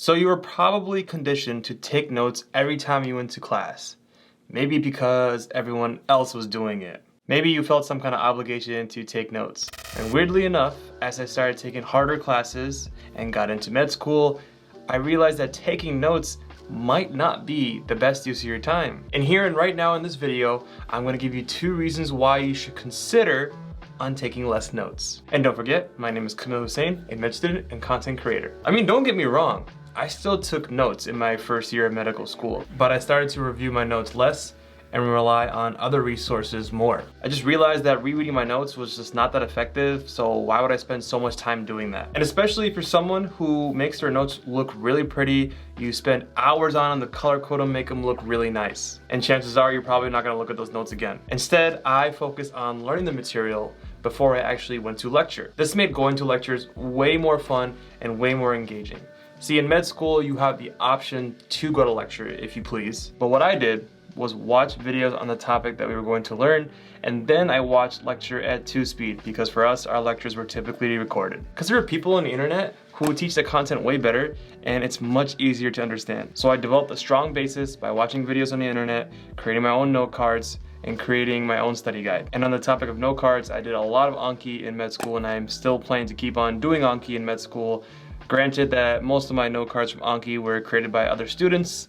So you were probably conditioned to take notes every time you went to class. Maybe because everyone else was doing it. Maybe you felt some kind of obligation to take notes. And weirdly enough, as I started taking harder classes and got into med school, I realized that taking notes might not be the best use of your time. And here and right now in this video, I'm going to give you 2 reasons why you should consider on taking less notes. And don't forget, my name is Kamil Hussein, a med student and content creator. I mean, don't get me wrong, I still took notes in my first year of medical school, but I started to review my notes less and rely on other resources more. I just realized that rereading my notes was just not that effective, so why would I spend so much time doing that? And especially for someone who makes their notes look really pretty, you spend hours on them to color code them, make them look really nice. And chances are you're probably not gonna look at those notes again. Instead, I focused on learning the material before I actually went to lecture. This made going to lectures way more fun and way more engaging. See, in med school, you have the option to go to lecture if you please, but what I did was watch videos on the topic that we were going to learn, and then I watched lecture at 2 speed because for us, our lectures were typically recorded. Because there are people on the internet who teach the content way better and it's much easier to understand. So I developed a strong basis by watching videos on the internet, creating my own note cards, and creating my own study guide. And on the topic of note cards, I did a lot of Anki in med school and I'm still planning to keep on doing Anki in med school. Granted that most of my note cards from Anki were created by other students,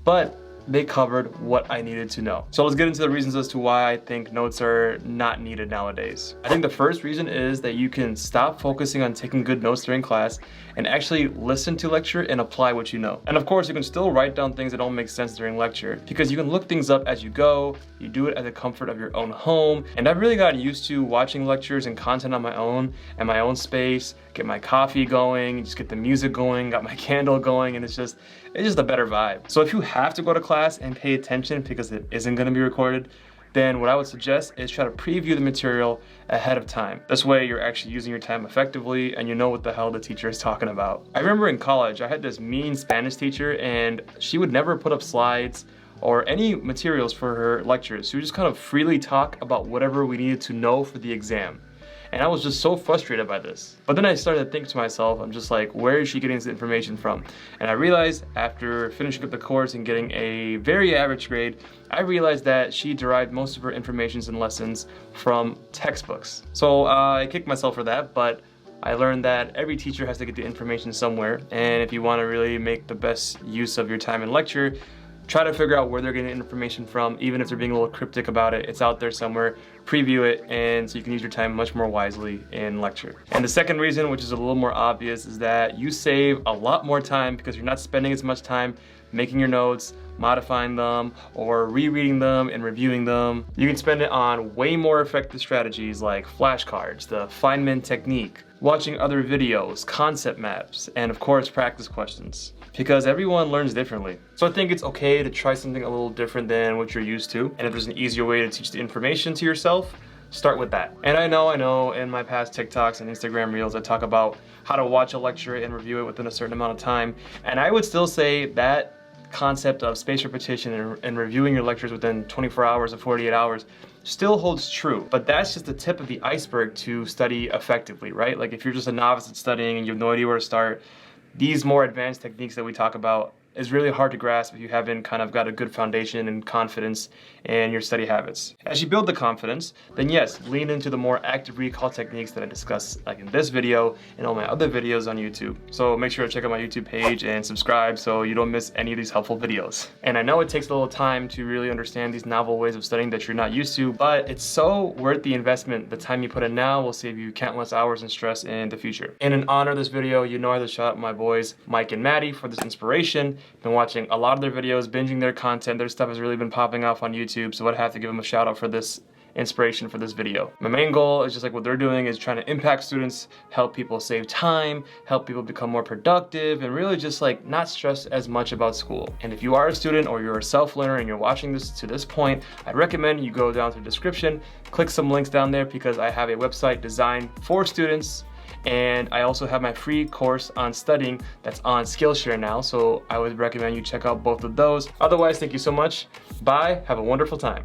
but they covered what I needed to know. So let's get into the reasons as to why I think notes are not needed nowadays. I think the first reason is that you can stop focusing on taking good notes during class and actually listen to lecture and apply what you know. And of course, you can still write down things that don't make sense during lecture because you can look things up as you go, you do it at the comfort of your own home. And I've really gotten used to watching lectures and content on my own and my own space, get my coffee going, just get the music going, got my candle going, and it's just a better vibe. So if you have to go to class and pay attention because it isn't gonna be recorded, then what I would suggest is try to preview the material ahead of time. This way you're actually using your time effectively and you know what the hell the teacher is talking about. I remember in college, I had this mean Spanish teacher and she would never put up slides or any materials for her lectures. She would just kind of freely talk about whatever we needed to know for the exam. And I was just so frustrated by this. But then I started to think to myself, I'm just like, where is she getting this information from? And I realized after finishing up the course and getting a very average grade, I realized that she derived most of her informations and lessons from textbooks. So I kicked myself for that, but I learned that every teacher has to get the information somewhere. And if you want to really make the best use of your time in lecture, try to figure out where they're getting information from, even if they're being a little cryptic about it. It's out there somewhere. Preview it, and so you can use your time much more wisely in lecture. And the second reason, which is a little more obvious, is that you save a lot more time because you're not spending as much time making your notes, modifying them, or rereading them and reviewing them. You can spend it on way more effective strategies like flashcards, the Feynman technique, watching other videos, concept maps, and of course practice questions. Because everyone learns differently. So I think it's okay to try something a little different than what you're used to. And if there's an easier way to teach the information to yourself, start with that. And I know in my past TikToks and Instagram Reels, I talk about how to watch a lecture and review it within a certain amount of time. And I would still say that concept of spaced repetition and reviewing your lectures within 24 hours or 48 hours still holds true, but that's just the tip of the iceberg to study effectively, right? Like if you're just a novice at studying and you have no idea where to start, these more advanced techniques that we talk about is really hard to grasp if you haven't kind of got a good foundation and confidence in your study habits. As you build the confidence, then yes, lean into the more active recall techniques that I discuss like in this video and all my other videos on YouTube. So make sure to check out my YouTube page and subscribe so you don't miss any of these helpful videos. And I know it takes a little time to really understand these novel ways of studying that you're not used to, but it's so worth the investment. The time you put in now will save you countless hours and stress in the future. And in honor of this video, you know I had to shout out my boys Mike and Maddie for this inspiration. Been watching a lot of their videos, binging their content. Their stuff has really been popping off on YouTube, so I'd have to give them a shout out for this inspiration for this video. My main goal is just like what they're doing is trying to impact students, help people save time, help people become more productive, and really just like not stress as much about school. And if you are a student or you're a self-learner and you're watching this to this point, I recommend you go down to the description, click some links down there because I have a website designed for students. And I also have my free course on studying that's on Skillshare now, so I would recommend you check out both of those. Otherwise, thank you so much. Bye, have a wonderful time.